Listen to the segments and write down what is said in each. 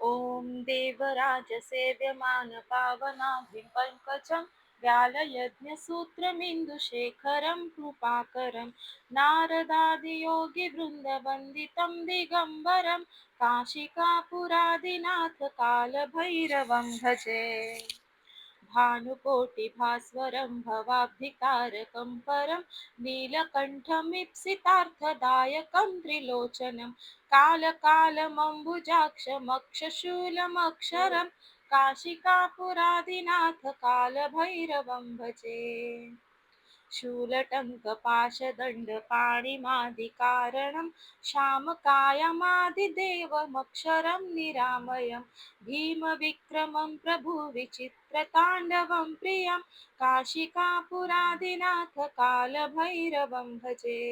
ॐ देवराजसेव्यमान पावनाभि पङ्कजं व्यालयज्ञसूत्रमिन्दुशेखरं कृपाकरं नारदादियोगिवृन्दवन्दितं दिगम्बरं काशिकापुरादिनाथ कालभैरवं भजे। भानुकोटिभास्वरं भवाब्धिकारकं परं नीलकण्ठमीप्सितार्थदायकं त्रिलोचनं कालकालमम्बुजाक्षमक्षशूलमक्षरं काशिकापुरादिनाथ कालभैरवं भजे। शूलटङ्कपाशदण्डपाणिमादिकारणं श्यामकायमादिदेवमक्षरं निरामयं भीमविक्रमं प्रभुविचित्रताण्डवं प्रियं काशिकापुरादिनाथ कालभैरवं भजे।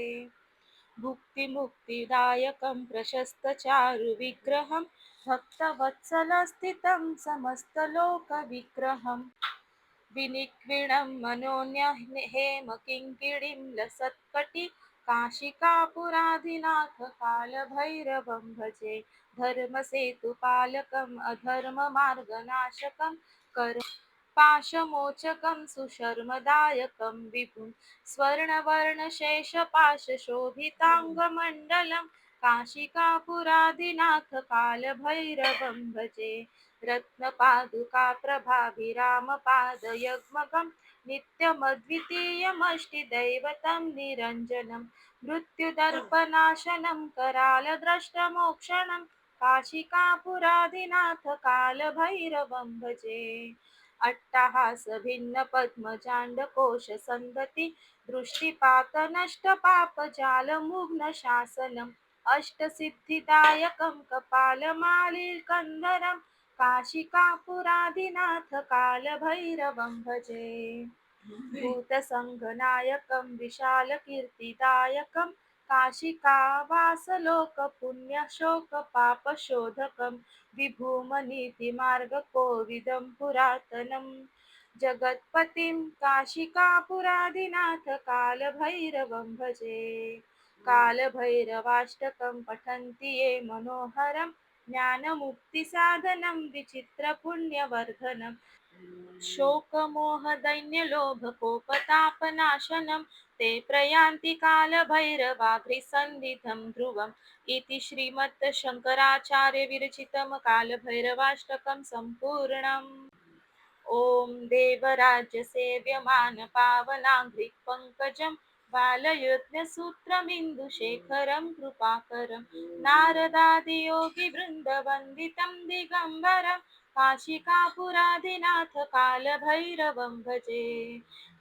भुक्तिमुक्तिदायकं प्रशस्तचारुविग्रहं भक्तवत्सलस्थितं समस्तलोकविग्रहम् विनिक्विणं मनोन्यहेमकिङ्किणीं लसत्कटि काशिकापुराधिनाथ कालभैरवं भजे। धर्मसेतुपालकम् अधर्ममार्गनाशकं पाशमोचकं सुशर्मदायकं विभुं स्वर्णवर्णशेषपाशशोभिताङ्गमण्डलं काशिकापुरादिनाथ कालभैरवं भजे। रत्नपादुकाप्रभाभिरामपादयुग्मकं नित्यमद्वितीयमष्टिदैवतं निरञ्जनं मृत्युदर्पनाशनं करालद्रष्टमोक्षणं काशिकापुरादिनाथ कालभैरवं भजे। अट्टहासभिन्नपद्मजाण्डकोशसन्दति दृष्टिपातनष्टपापजालमुघ्नशासनम् अष्टसिद्धिदायकं कपालमालिकन्धरं काशिकापुरादिनाथ कालभैरवं भजे। भूतसङ्घनायकं विशालकीर्तिदायकं काशिकावासलोकपुण्यशोकपापशोधकं विभूमनीतिमार्गकोविदं पुरातनं जगत्पतिं काशिकापुरादिनाथ कालभैरवं भजे। कालभैरवाष्टकं पठन्ति ये मनोहरं ज्ञानमुक्तिसाधनं विचित्रपुण्यवर्धनं शोकमोहदैन्यलोभकोपतापनाशनं ते प्रयान्ति कालभैरवाभ्रिसन्निधं ध्रुवम् इति श्रीमत् शङ्कराचार्यविरचितं कालभैरवाष्टकं सम्पूर्णम्। ॐ देवराज्यसेव्यमानपावनाङ्घ्रिपङ्कजं बालयज्ञसूत्रमिन्दुशेखरं कृपाकरं नारदादियोगिवृन्दवन्दितं दिगम्बरं काशिकापुरादिनाथ कालभैरवं भजे।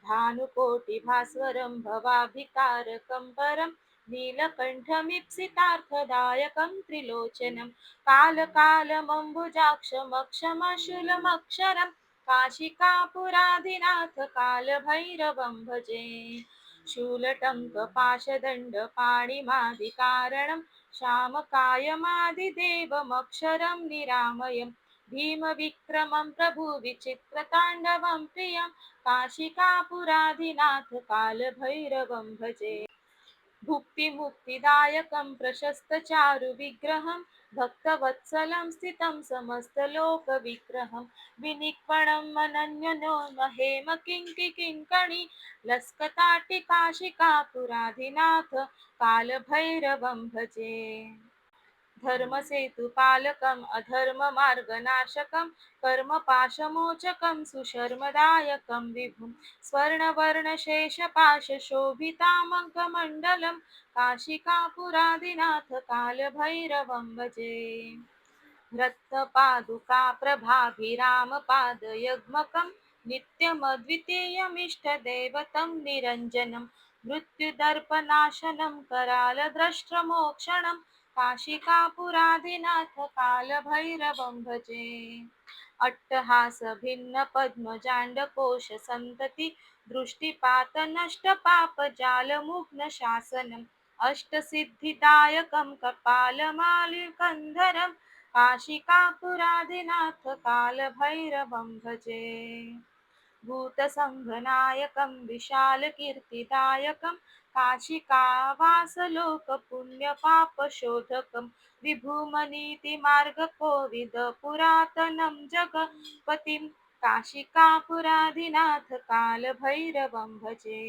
भानुकोटिभास्वरं भवाभिकारकं परं नीलकण्ठमीप्सितार्थदायकं त्रिलोचनं कालकालमम्बुजाक्षमक्षमशूलमक्षरं काशिकापुरादिनाथ कालभैरवं भजे। शूलटङ्कपाशदण्डपाणिमादिकारणं श्यामकायमादिदेवमक्षरं निरामयं भीमविक्रमं प्रभुविचित्रताण्डवं प्रियं काशिकापुरादिनाथ कालभैरवं भजे। भुक्तिमुक्तिदायकं प्रशस्तचारुविग्रहं भक्तवत्सलं स्थितं समस्तलोकविग्रहं विनिक्वणं मनन्यनो महेमकिङ्किङ्कणि लस्कटाटिकाशिकापुराधिनाथ कालभैरवं भजे। धर्मसेतुपालकम् अधर्ममार्गनाशकं कर्मपाशमोचकं सुशर्मदायकं विभुं स्वर्णवर्णशेषपाशशोभितामङ्कमण्डलं काशिकापुरादिनाथ कालभैरवं भजे। रत्नपादुकाप्रभाभिरामपादयुग्मकं नित्यमद्वितीयमिष्टदैवतं निरञ्जनं मृत्युदर्पनाशनं करालद्रष्टमोक्षणं काशिकापुरादिनाथ कालभैरवं भजे। अट्टहासभिन्नपद्मजाण्डकोशसन्तति दृष्टिपातनष्टपापजालमुघ्नशासनम् अष्टसिद्धिदायकं कपालमालिकन्धरं काशिकापुरादिनाथ कालभैरवं भजे। भूतसङ्घनायकं विशालकीर्तिदायकं काशिकावासलोकपुण्यपापशोधकं विभूमनीतिमार्गकोविदपुरातनं जगत्पतिं काशिकापुराधिनाथ कालभैरवं भजे।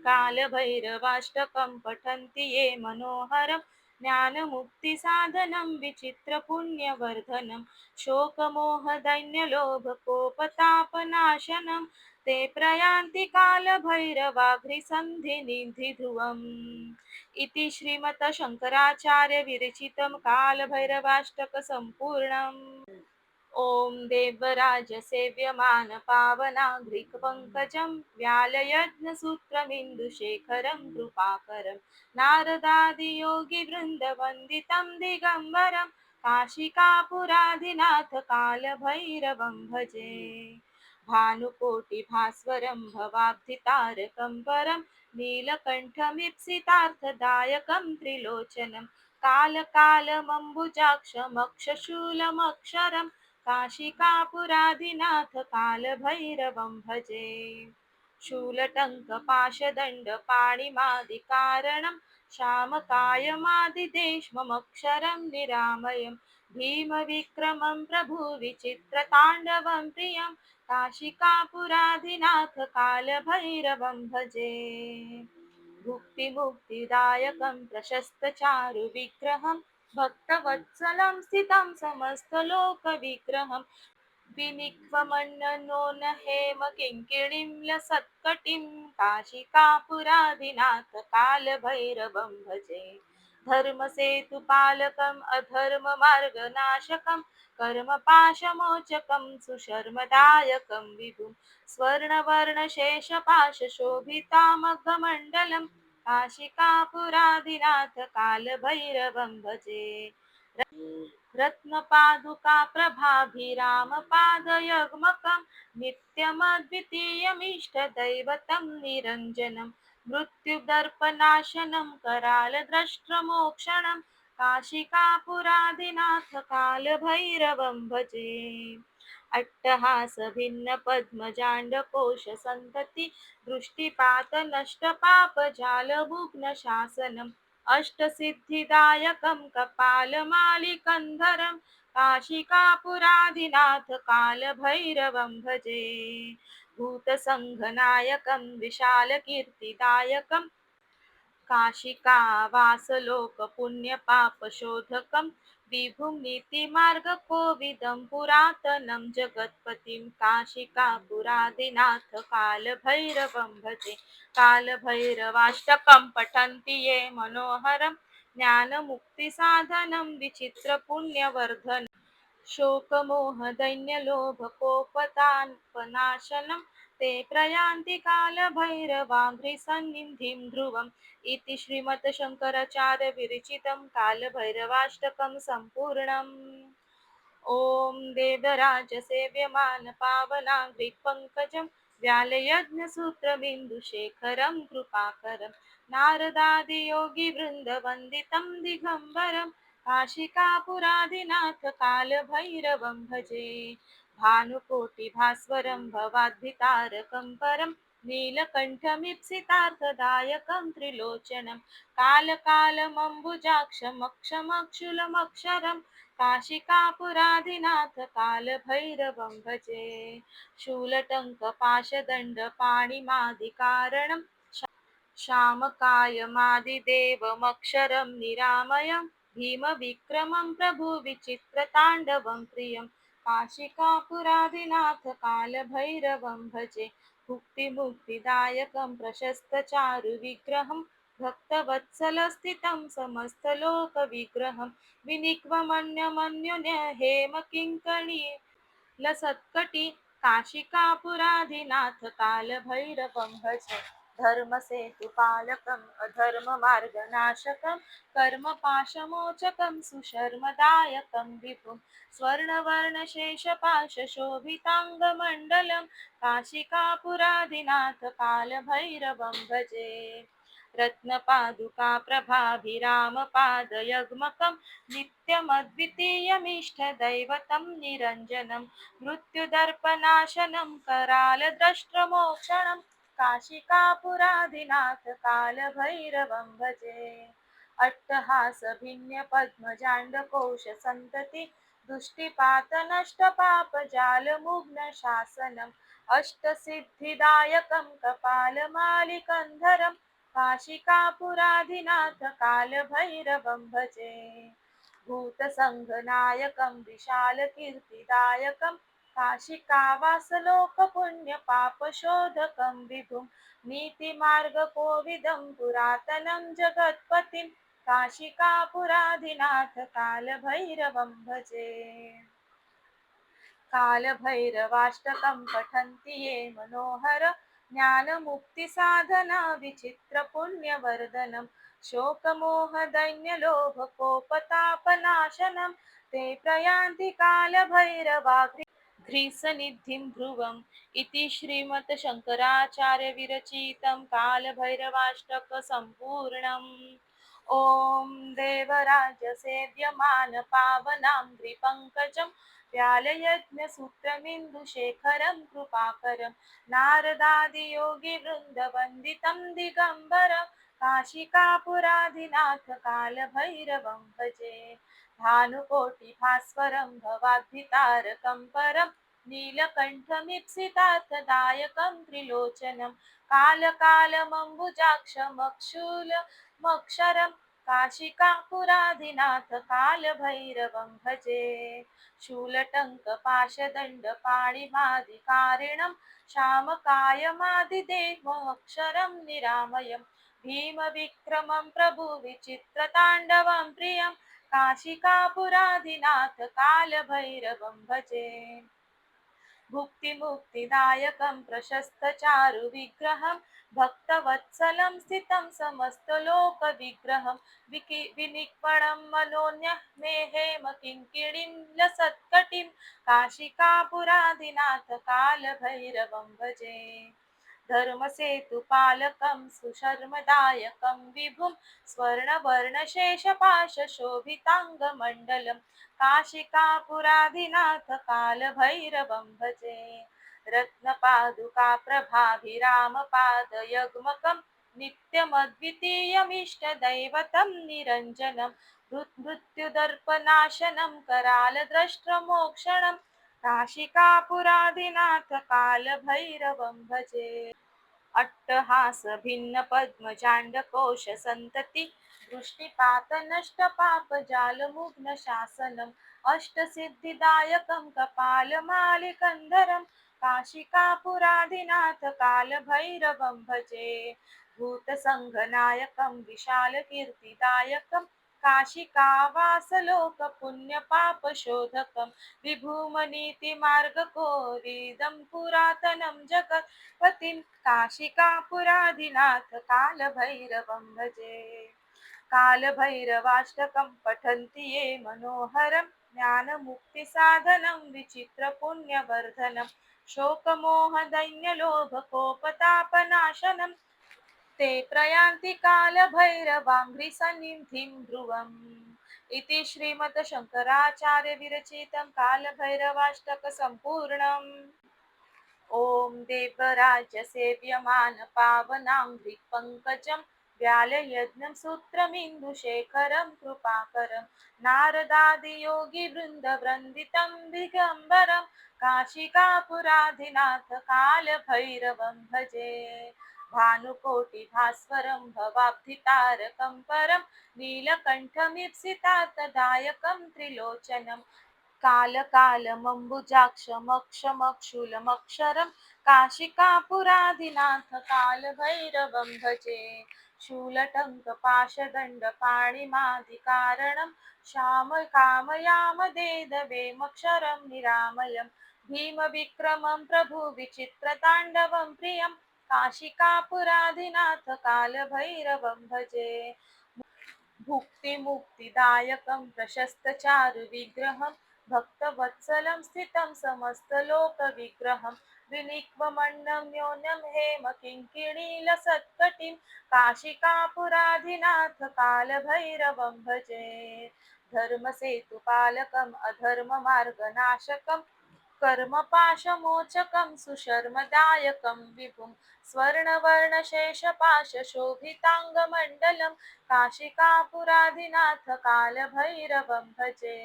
कालभैरवाष्टकं पठन्ति ये मनोहरं ज्ञानमुक्तिसाधनं विचित्रपुण्यवर्धनं शोकमोहदैन्यलोभकोपतापनाशनं ते प्रयान्ति कालभैरवाघ्रिसन्धिनिधिध्रुवम् इति श्रीमतशङ्कराचार्य विरचितं कालभैरवाष्टकसम्पूर्णम्। ॐ देवराजसेव्यमानपावनाघ्रिकपङ्कजं व्यालयज्ञसूत्रमिन्दुशेखरं कृपाकरं नारदादियोगिवृन्दवन्दितं दिगम्बरं काशिकापुराधिनाथ कालभैरवं भजे। भानुकोटिभास्वरं भवाब्धितारकं परं नीलकण्ठमीप्सितार्थदायकं त्रिलोचनं कालकालमम्बुजाक्षमक्षशूलमक्षरं काशिकापुराधिनाथ कालभैरवं भजे। शूलटङ्कपाशदण्डपाणिमादिकारणं श्यामकायमादिदेश्ममक्षरं निरामयं भीमविक्रमं प्रभुविचित्रताण्डवं प्रियं काशिकापुराधिनाथ कालभैरवं भजे। भुक्तिमुक्तिदायकं प्रशस्तचारुविग्रहं भक्तवत्सलं स्थितं समस्तलोकविग्रहं विनिक्वमन्ननो न हेम किङ्किणीं लसत्कटिं काशिकापुराधिनाथ कालभैरवं भजे। धर्मसेतुपालकम् अधर्ममार्गनाशकं कर्मपाशमोचकं सुशर्मदायकं विभुं स्वर्णवर्णशेषपाशशोभितामघमण्डलं काशिकापुराधिनाथ कालभैरवं भजे। रत्नपादुका प्रभाभिरामपादयुग्मकं नित्यमद्वितीयमिष्टदैवतं निरञ्जनं मृत्युदर्पनाशनं करालद्रष्ट्रमोक्षणं काशिकापुराधिनाथ कालभैरवं भजे। अट्टहासभिन्नपद्मजाण्डकोशसन्तति दृष्टिपातनष्टपापजालबुघ्नशासनम् अष्टसिद्धिदायकं कपालमालिकन्धरं काशिकापुराधिनाथ कालभैरवं भजे। भूतसङ्घनायकं विशालकीर्तिदायकं काशिकावासलोकपुण्यपापशोधकं विभुं नीतिमार्गकोविदं पुरातनं जगत्पतिं काशिकापुराधिनाथ कालभैरवं भजे। कालभैरवाष्टकं पठन्ति ये मनोहरं ज्ञानमुक्तिसाधनं विचित्रपुण्यवर्धनं शोकमोहदैन्यलोभकोपतापनाशनं ते प्रयान्ति कालभैरवाघ्रिसन्निधिं ध्रुवम् इति श्रीमद्शङ्कराचार्य विरचितं कालभैरवाष्टकं सम्पूर्णम्। ॐ देवराजसेव्यमानपावनाङ्घ्रिपङ्कजं व्यालयज्ञसूत्रमिन्दुशेखरं कृपाकरं नारदादियोगिवृन्दवन्दितं दिगम्बरं काशिकापुराधिनाथ कालभैरवं भजे। भानुकोटिभास्वरं भवाद्भितारकं परं नीलकण्ठमीप्सितार्थदायकं त्रिलोचनं कालकालमम्बुजाक्षमक्षमक्षुलमक्षरं काशिकापुराधिनाथ कालभैरवं भजे। शूलटङ्कपाशदण्डपाणिमादिकारणं श्यामकायमादिदेवमक्षरं निरामयं भीमविक्रमं प्रभुविचित्रताण्डवं प्रियं काशिकापुराधिनाथ कालभैरवं भजे। भुक्तिमुक्तिदायकं प्रशस्तचारुविग्रहं भक्तवत्सलस्थितं समस्तलोकविग्रहं विनिक्वमन्यमन्युन्य हेमकिङ्कणी लसत्कटी काशिकापुराधिनाथ कालभैरवं भजे। धर्मसेतुपालकम् अधर्ममार्गनाशकं कर्मपाशमोचकं सुशर्मदायकं विभुं स्वर्णवर्णशेषपाशशोभिताङ्गमण्डलं काशिकापुराधिनाथ कालभैरवं भजे। रत्नपादुका प्रभाभिरामपादयुग्मकं नित्यमद्वितीयमिष्टदैवतं निरञ्जनं मृत्युदर्पनाशनं करालद्रष्ट्रमोक्षणं काशिकापुरादिनाथ कालभैरवं भजे। अट्टहासभिन्य पद्मजाण्डकोश सन्तति दुष्टिपातनष्टपापजालमुग्न शासनम् अष्टसिद्धिदायकं कपालमालिकन्धरं काशिकापुराधिनाथ कालभैरवं भजे। भूतसङ्घनायकं विशालकीर्तिदायकं काशिकावासलोकपुण्यपापशोधकं विभुं नीतिमार्गकोविदं पुरातनं जगत्पतिं काशिकापुराधिनाथ कालभैरवं भजे। कालभैरवाष्टकं पठन्ति ये मनोहर ज्ञानमुक्तिसाधना विचित्रपुण्यवर्धनं शोकमोहदैन्यलोभकोपतापनाशनं ते प्रयान्ति कालभैरवाग्रिसन्निधिं ध्रुवम् इति श्रीमद्शङ्कराचार्यविरचितं कालभैरवाष्टकसम्पूर्णम्। ॐ देवराजसेव्यमानपावनाङ्घ्रिपङ्कजं व्यालयज्ञसूत्रमिन्दुशेखरं कृपाकरं नारदादियोगिवृन्दवन्दितं दिगम्बरं काशिकापुराधिनाथ कालभैरवं भजे। भानुकोटिभास्वरं भवाद्भितारकं परं नीलकण्ठमीप्सितार्थदायकं त्रिलोचनं कालकालमम्बुजाक्षमक्षूलमक्षरं काशिकापुराधिनाथ कालभैरवं भजे। शूलटङ्कपाशदण्डपाणिमादिकारिणं श्यामकायमादिदेवमक्षरं निरामयं भीमविक्रमं प्रभुविचित्रताण्डवं प्रियं काशिकापुराधिनाथ कालभैरवं भजे। भुक्तिमुक्तिदायकं प्रशस्तचारुविग्रहं भक्तवत्सलं स्थितं समस्तलोकविग्रहं विनिक्वणं मनोन्यः मे हेमकिङ्किणीं लसत्कटिं काशिकापुराधिनाथ कालभैरवं भजे। धर्मसेतुपालकं सुशर्मदायकं विभुं स्वर्णवर्णशेषपाशशोभिताङ्गमण्डलं काशिकापुराधिनाथ कालभैरवं भजे। रत्नपादुका प्रभाभिरामपादयुग्मकं नित्यमद्वितीयमिष्टदैवतं निरञ्जनं मृत्युदर्पनाशनं करालद्रष्ट्रमोक्षणं काशिकापुराधिनाथ कालभैरवं भजे। अट्टहासभिन्न पद्मजाण्डकोश सन्तति दृष्टिपातनष्टपापजालमुग्न शासनम् अष्टसिद्धिदायकं कपालमालिकन्धरं काशिकापुराधिनाथ कालभैरवं भजे। भूतसङ्घनायकं विशालकीर्तिदायकं काशिकावासलोकपुण्यपापशोधकं विभूमनीतिमार्गकोविदं पुरातनं जगत्पतिं काशिकापुराधिनाथ कालभैरवं भजे। कालभैरवाष्टकं पठन्ति ये मनोहरं ज्ञानमुक्तिसाधनं विचित्रपुण्यवर्धनं शोकमोहदैन्यलोभकोपतापनाशनं ते प्रयान्ति कालभैरवाङ्घ्रिसन्निधिं ध्रुवम् इति श्रीमद्शङ्कराचार्यविरचितं कालभैरवाष्टकसम्पूर्णम्। ॐ देवराजसेव्यमानपावनाङ्घ्रिपङ्कजं व्यालयज्ञं सूत्रमिन्दुशेखरं कृपाकरं नारदादियोगिवृन्दवन्दितं दिगम्बरं काशिकापुराधिनाथ कालभैरवं भजे। भानुकोटिभास्वरं भवाब्धितारकं परं नीलकण्ठमीप्सितार्थदायकं त्रिलोचनं कालकालमम्बुजाक्षमक्षमक्षुलमक्षरं काशिकापुराधिनाथ कालभैरवं भजे। शूलटङ्कपाशदण्डपाणिमादिकारणं श्यामकामयामदेदवेमक्षरं निरामयं भीमविक्रमं प्रभुविचित्रताण्डवं प्रियं काशिकापुराधिनाथ कालभैरवं भजे। भुक्तिमुक्तिदायकं प्रशस्तचारुविग्रहं भक्तवत्सलं स्थितं समस्तलोकविग्रहं विनिक्वमण्डम्योन्यं हेम किङ्किणीलसत्कटिं काशिकापुराधिनाथ कालभैरवं भजे धर्मसेतुपालकम् अधर्ममार्गनाशकं कर्मपाशमोचकं सुशर्मदायकं विभुं स्वर्णवर्णशेषपाशशोभिताङ्गमण्डलं काशिकापुराधिनाथ कालभैरवं भजे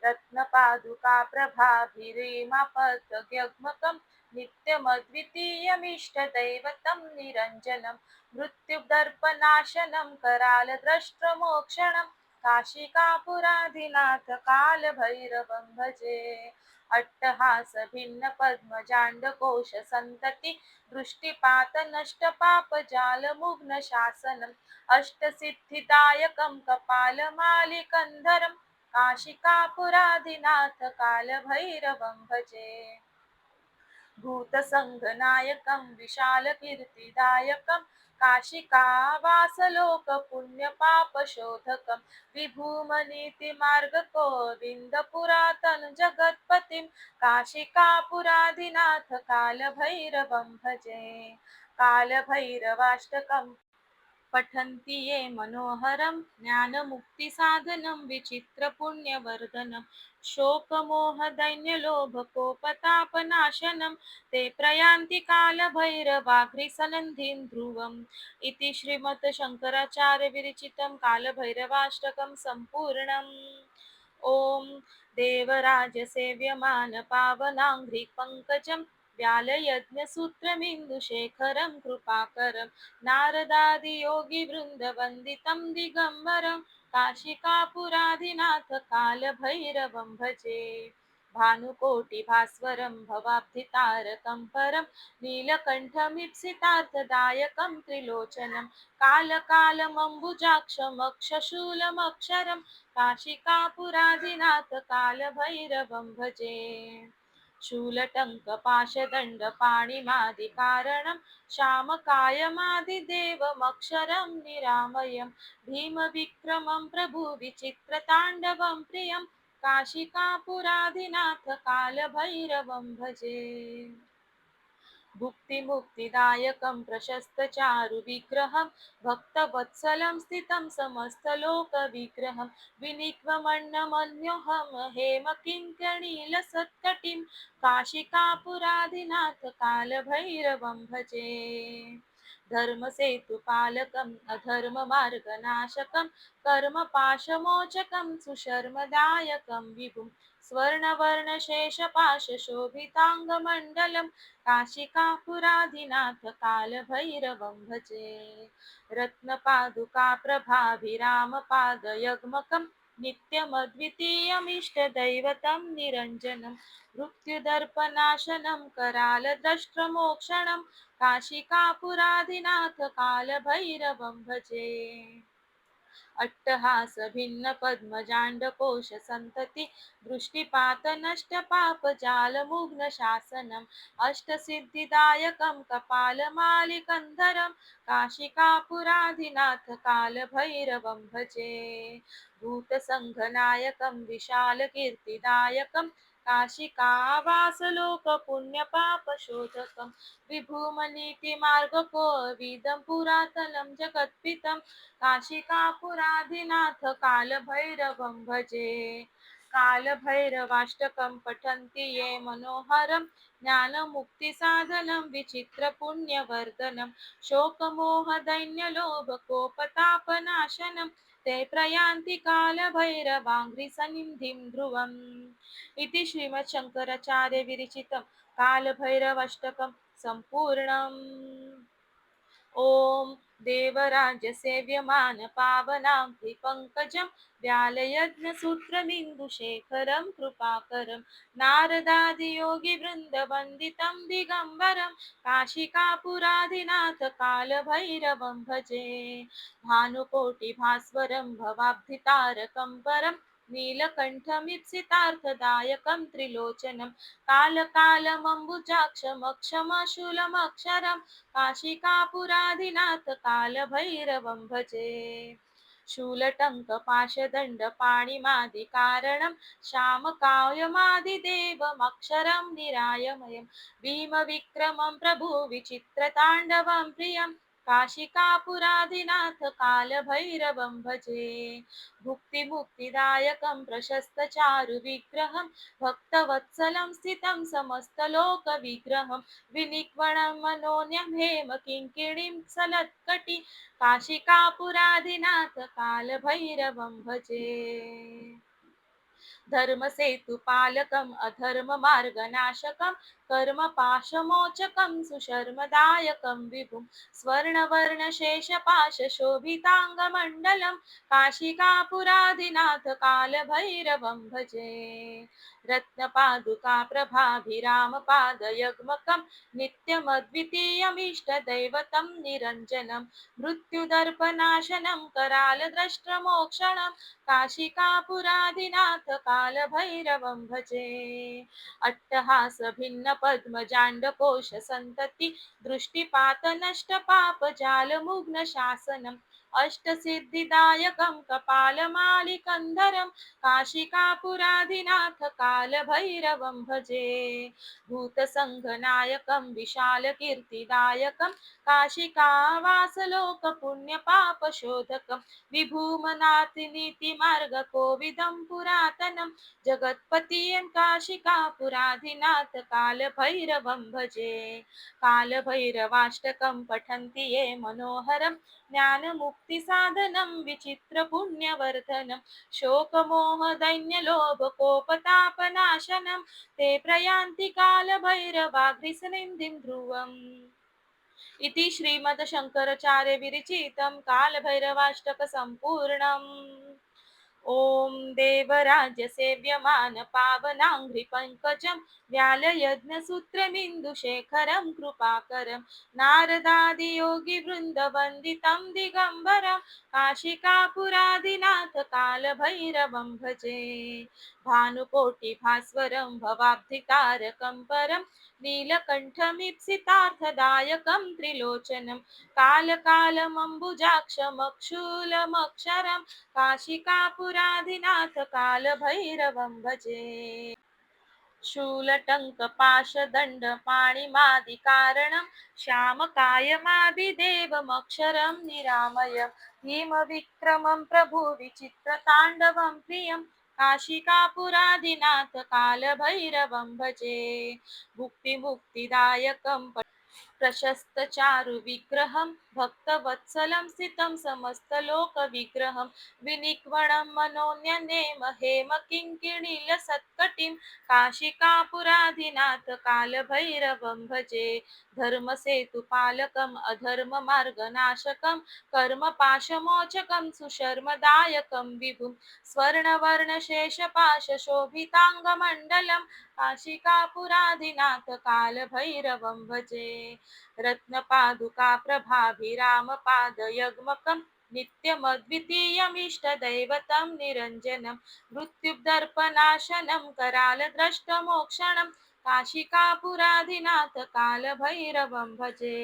रत्नपादुकाप्रभाभिरीमापद्यग्मकं नित्यमद्वितीयमिष्टदैवतं निरञ्जनं मृत्युदर्पनाशनं करालद्रष्ट्रमोक्षणं काशिकापुराधिनाथ कालभैरवं भजे अट्टहास भिन्न पद्मजाण्डकोश सन्तति दृष्टिपात नष्टपापजालमुग्न शासनम् अष्टसिद्धिदायकं कपालमालिकन्धरं काशिकापुराधिनाथ कालभैरवं भजे भूतसङ्घनायकं विशालकीर्तिदायकं काशिकावासलोकपुण्यपापशोधकं विभूमनीतिमार्गगोविन्दपुरातनजगत्पतिं काशिकापुराधिनाथ कालभैरवं भजे कालभैरवाष्टकं पठन्ति ये मनोहरं ज्ञानमुक्तिसाधनं विचित्रपुण्यवर्धनं शोकमोहदैन्यलोभकोपतापनाशनं ते प्रयान्ति कालभैरवाघ्रिसन्निधिं ध्रुवम् इति श्रीमत् शङ्कराचार्यविरचितं कालभैरवाष्टकं सम्पूर्णम् ॐ देवराजसेव्यमानपावनाङ्घ्रिपङ्कजं व्यालयज्ञसूत्रमिन्दुशेखरं कृपाकरं नारदादियोगिवृन्दवन्दितं दिगम्बरं काशिकापुराधिनाथ कालभैरवं भजे भानुकोटिभास्वरं भवाब्धितारकं परं नीलकण्ठमीप्सितार्थदायकं त्रिलोचनं कालकालमम्बुजाक्षमक्षशूलमक्षरं काशिकापुराधिनाथ कालभैरवं भजे शूलटङ्कपाशदण्डपाणिमादिकारणं श्यामकायमादिदेवमक्षरं निरामयं भीमविक्रमं प्रभुविचित्रताण्डवं प्रियं काशिकापुराधिनाथ कालभैरवं भजे भुक्तिमुक्तिदायकं प्रशस्तचारुविग्रहं भक्तवत्सलं स्थितं समस्तलोकविग्रहं विनिक्वमण्णमन्योऽहं हेमकिङ्कणीलसत्कटिं काशिकापुराधिनाथ कालभैरवं भजे धर्मसेतुपालकम् अधर्ममार्गनाशकं कर्मपाशमोचकं सुशर्मदायकं विभुं स्वर्णवर्णशेषपाशशोभिताङ्गमण्डलं काशिकापुराधिनाथ कालभैरवं भजे रत्नपादुकाप्रभाभिरामपादयुग्मकं नित्यमद्वितीयमिष्टदैवतं निरञ्जनं मृत्युदर्पनाशनं करालद्रष्ट्रमोक्षणं काशिकापुराधिनाथ कालभैरवं भजे अट्टहास भिन्न पद्मजाण्डकोश सन्तति दृष्टिपात नष्टपापजालमुग्न शासनम् अष्टसिद्धिदायकं कपालमालिकन्धरं काशिकापुराधिनाथ कालभैरवं भजे भूतसङ्घनायकं विशालकीर्तिदायकं काशिकावासलोकपुण्यपापशोधकं विभूमनीतिमार्गकोविदं पुरातनं जगत्पितं काशिकापुराधिनाथ कालभैरवं भजे कालभैरवाष्टकं पठन्ति ये मनोहरं ज्ञानमुक्तिसाधनं विचित्रपुण्यवर्धनं शोकमोहदैन्यलोभकोपतापनाशनं ते प्रयान्ति कालभैरवाङ्घ्रिसन्निधिं ध्रुवम् इति श्रीमच्छङ्कराचार्यविरचितं कालभैरवाष्टकं सम्पूर्णम् ॐ देवराजसेव्यमानपावनाङ्घ्रिपङ्कजं व्यालयज्ञसूत्रमिन्दुशेखरं कृपाकरं नारदादियोगिवृन्दवन्दितं दिगम्बरं काशिकापुराधिनाथ कालभैरवं भजे भानुकोटिभास्वरं भवाब्धितारकं परं नीलकण्ठमीप्सितार्थदायकं त्रिलोचनं कालकालमम्बुजाक्षमक्षमशूलमक्षरं काशिकापुराधिनाथ कालभैरवं भजे शूलटङ्क पाशदण्ड पाणिमादिकारणं श्यामकाव्यमादिदेवमक्षरं निरायमयं भीमविक्रमं प्रभु विचित्रताण्डवं प्रियं काशिकापुरादिनाथ कालभैरवं भजे भुक्तिमुक्तिदायकं प्रशस्तचारुविग्रहं भक्तवत्सलं स्थितं समस्तलोकविग्रहं विनिक्वणं मनोन्यं हेम किङ्किणीं सलत्कटि काशिकापुरादिनाथ कालभैरवं भजे धर्मसेतुपालकम् अधर्ममार्गनाशकं कर्मपाशमोचकं सुशर्मदायकं विभुं स्वर्णवर्णशेषपाशशोभिताङ्गमण्डलं काशिकापुरादिनाथ कालभैरवं भजे रत्नपादुका प्रभाभिरामपादयुग्मकं नित्यमद्वितीयमिष्टदैवतं निरञ्जनं मृत्युदर्पनाशनं करालद्रष्टमोक्षणं काशिकापुरादिनाथ कालभैरवं भजे अट्टहास भिन्न पद्मजाण्डकोश सन्तति दृष्टिपात नष्टपापजालमुग्न शासनम् अष्टसिद्धिदायकं कपालमालिकन्धरं काशिकापुरादिनाथ कालभैरवं भजे भूतसङ्घनायकं विशालकीर्तिदायकं काशिकावासलोकपुण्यपापशोधकं विभूमनाथिनीतिमार्गकोविदं पुरातनं जगत्पतिं काशिकापुराधिनाथ कालभैरवं भजे कालभैरवाष्टकं पठन्ति ये मनोहरं ज्ञानमुक्तिसाधनं विचित्रपुण्यवर्धनं शोकमोहदैन्यलोभकोपतापनाशनं ते प्रयान्ति कालभैरवाग्निसन्निधिं ध्रुवम् इति श्रीमद्शङ्कराचार्य विरचितं कालभैरवाष्टकसम्पूर्णम् ॐ देवराज्यसेव्यमान पावनाङ्घ्रिपङ्कजं व्यालयज्ञसूत्रमिन्दुशेखरं कृपाकरं नारदादियोगिवृन्दवन्दितं दिगम्बरं काशिकापुरादिनाथ कालभैरवं भजे भानुकोटिभास्वरं भवाब्धितारकं परं नीलकण्ठमीप्सितार्थदायकं त्रिलोचनं कालकालमम्बुजाक्षमक्षूलमक्षरं काशिकापुरादिनाथ कालभैरवं भजे शूलटङ्कपाशदण्डपाणिमादिकारणं श्यामकायमादिदेवमक्षरं निरामयं भीमविक्रमं प्रभु विचित्रताण्डवं प्रियं काशिकापुरादिनाथ कालभैरवं भजे भुक्तिमुक्तिदायकं प्रशस्तचारुविग्रहं भक्तवत्सलं स्थितं समस्तलोकविग्रहं विनिक्वणं मनोन्यनेम हेम किङ्किणीलसत्कटिं काशिकापुराधिनाथ कालभैरवं भजे धर्मसेतुपालकम् अधर्ममार्गनाशकं कर्मपाशमोचकं सुशर्मदायकं विभुं स्वर्णवर्णशेषपाशशोभिताङ्गमण्डलं काशिकापुराधिनाथ कालभैरवं भजे रत्नपादुका प्रभाभिरामपादयुग्मकं नित्यमद्वितीयमिष्टदैवतं निरञ्जनं मृत्युदर्पनाशनं करालद्रष्टमोक्षणं काशिकापुराधिनाथ कालभैरवं भजे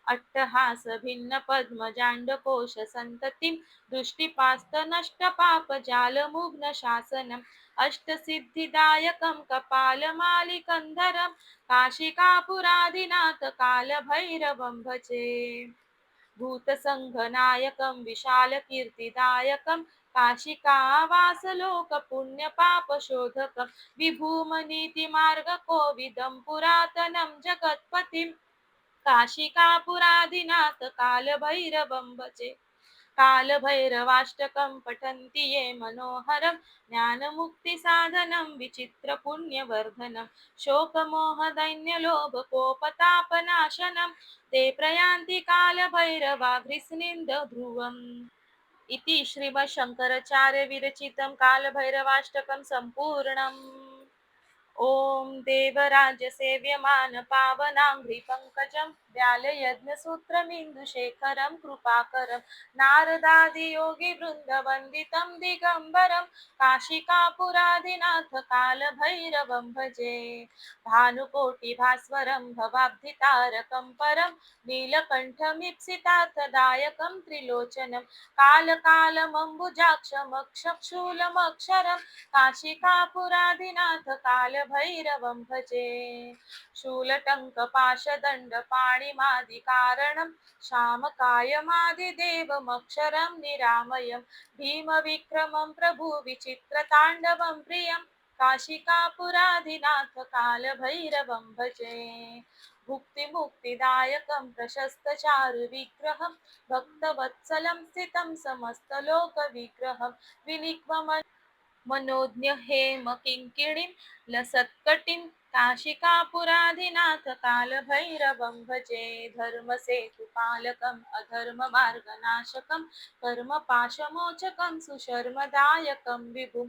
अट्टहास भिन्न पद्मजाण्डकोश सन्ततिं दृष्टिपास्तनष्टपापजालमुग्न शासनम् अष्टसिद्धिदायकं कपालमालिकन्धरं काशिकापुरादिनाथ कालभैरवं भजे भूतसङ्घनायकं विशालकीर्तिदायकं काशिकावासलोकपुण्यपापशोधकं विभूमनीतिमार्गकोविदं पुरातनं जगत्पतिं काशिकापुरादिनाथ कालभैरवं भजे कालभैरवाष्टकं पठन्ति ये मनोहरं ज्ञानमुक्तिसाधनं विचित्रपुण्यवर्धनं शोकमोहदैन्यलोभकोपतापनाशनं ते प्रयान्ति कालभैरवाग्निस्निग्धध्रुवम् इति श्रीमद्शङ्कराचार्य विरचितं कालभैरवाष्टकं सम्पूर्णम् ॐ देवराजसेव्यमान पावनाङ्घ्रिपङ्कजं व्यालयज्ञसूत्रमिन्दुशेखरं कृपाकरं नारदादियोगिवृन्दवन्दितं दिगम्बरं काशिकापुरादिनाथ कालभैरवं भजे भानुकोटिभास्वरं भवाब्धितारकं परं नीलकण्ठमीप्सितार्थदायकं त्रिलोचनं कालकालमम्बुजाक्षमक्षशूलमक्षरं काशिकापुरादिनाथ कालभैरवं भजे शूलटङ्कपाशदण्डपाणिमादिकारणं श्यामकायमादिदेवमक्षरं निरामयं भीमविक्रमं प्रभुविचित्रताण्डवं प्रियं काशिकापुरादिनाथ कालभैरवं भजे भुक्तिमुक्तिदायकं प्रशस्तचारुविग्रहं भक्तवत्सलं स्थितं समस्तलोकविग्रहं विनिक्वम मनोज्ञ हेम किङ्किणीं लसत्कटिं काशिकापुराधिनाथ कालभैरवं भजे धर्मसेतुपालकम् अधर्ममार्गनाशकं कर्मपाशमोचकं सुशर्मदायकं विभुं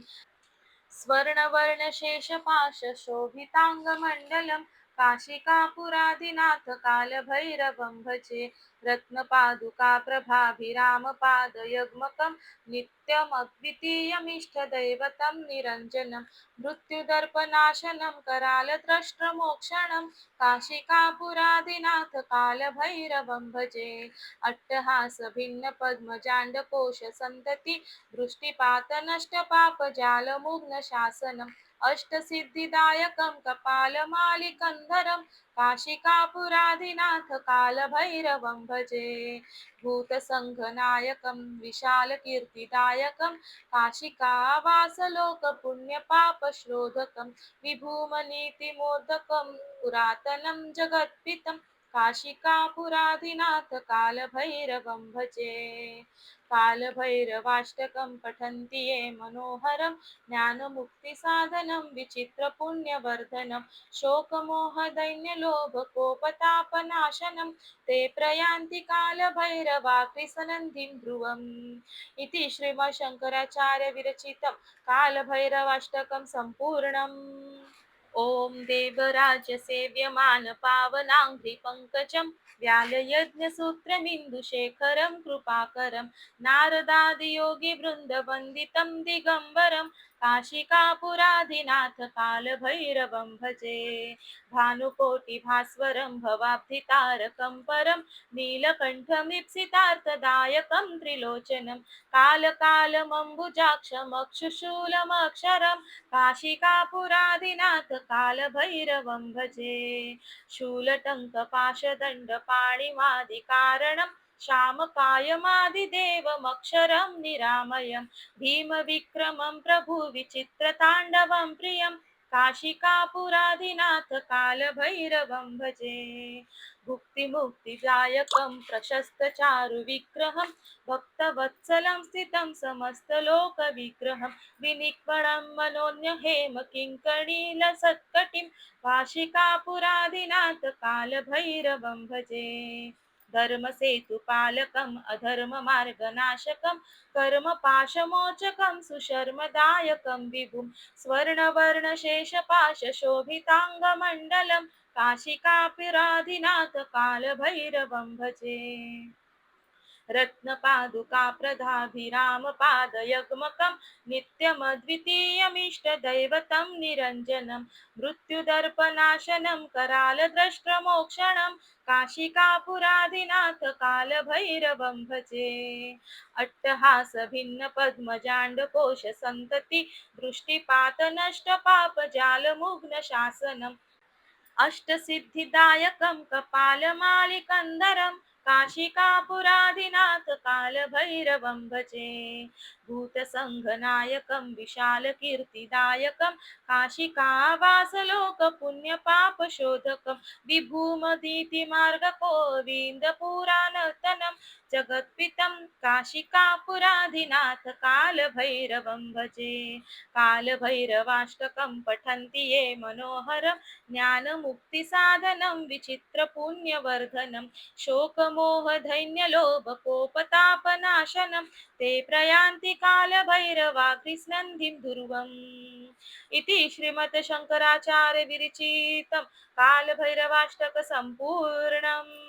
स्वर्णवर्णशेषपाशशोभिताङ्गमण्डलं काशिकापुरादिनाथ कालभैरवं भजे रत्नपादुकाप्रभाभिरामपादयुग्मकं नित्यमद्वितीयमिष्टदैवतं निरञ्जनं मृत्युदर्पनाशनं करालद्रष्टमोक्षणं काशिकापुरादिनाथ कालभैरवं भजे अट्टहासभिन्नपद्मजाण्डकोशसन्तति दृष्टिपातनष्टपापजालमुग्नशासनम् अष्टसिद्धिदायकं कपालमालिकन्धरं काशिकापुरादिनाथ कालभैरवं भजे भूतसङ्घनायकं विशालकीर्तिदायकं काशिकावासलोकपुण्यपापश्रोधकं विभूमनीतिमोदकं पुरातनं जगत्पितं काशिकापुरादिनाथ कालभैरवं भजे कालभैरवाष्टकं पठन्ति ये मनोहरं ज्ञानमुक्तिसाधनं विचित्रपुण्यवर्धनं शोकमोहदैन्यलोभकोपतापनाशनं ते प्रयान्ति कालभैरवाकृसनन्धिं ध्रुवम् इति श्रीमच्छङ्कराचार्यविरचितं कालभैरवाष्टकं सम्पूर्णम् ॐ देवराजसेव्यमानपावनाङ्घ्रिपङ्कजं व्यालयज्ञसूत्रमिन्दुशेखरं कृपाकरं नारदादियोगिवृन्दवन्दितं दिगम्बरं काशिकापुराधिनाथ कालभैरवं भजे भानुकोटिभास्वरं भवाब्धितारकं परं नीलकण्ठमीप्सितार्थदायकं त्रिलोचनं कालकालमम्बुजाक्षमक्षुशूलमक्षरं काशिकापुरादिनाथ कालभैरवं भजे शूलटङ्कपाशदण्डपाणिमादिकारणं श्यामकायमादिदेवमक्षरं निरामयं भीमविक्रमं प्रभुविचित्रताण्डवं प्रियं काशिकापुरादिनाथ कालभैरवं भजे भुक्तिमुक्तिदायकं प्रशस्तचारुविग्रहं भक्तवत्सलं स्थितं समस्तलोकविग्रहं विनिक्वणं मनोज्ञहेम किङ्कणीलसत्कटिं काशिकापुरादिनाथ कालभैरवं भजे धर्मसेतुपालकम् अधर्ममार्गनाशकं कर्मपाशमोचकं सुशर्मदायकं विभुं स्वर्णवर्णशेषपाशशोभिताङ्गमण्डलं काशिकापुरादिनाथ कालभैरवं भजे रत्नपादुकाप्रधाभिरामपादयुग्मकं नित्यमद्वितीयमिष्टदैवतं निरञ्जनं मृत्युदर्पनाशनं करालद्रष्टमोक्षणं काशिकापुरादिनाथ कालभैरवं भजे अट्टहासभिन्नपद्मजाण्डकोशसन्तति दृष्टिपातनष्टपापजालमुग्नशासनम् अष्टसिद्धिदायकं कपालमालिकन्धरं काशिकापुरादिनाथ कालभैरवं भजे भूतसङ्घनायकं विशालकीर्तिदायकं काशिकावासलोकपुण्यपापशोधकं विभूमदीतिमार्गकोविन्दपुराणतनं जगत्पितं काशिकापुरादिनाथ कालभैरवं भजे कालभैरवाष्टकं पठन्ति ये मनोहरं ज्ञानमुक्तिसाधनं विचित्रपुण्यवर्धनं शोकमोहदैन्यलोभकोपतापनाशनं मोह धैन्य लोभ कोपतापनाशनं ते प्रयान्ति कालभैरवाग्निस्नन्धिं ध्रुवम् इति श्रीमत् शङ्कराचार्य विरचितं कालभैरवाष्टक सम्पूर्णम्।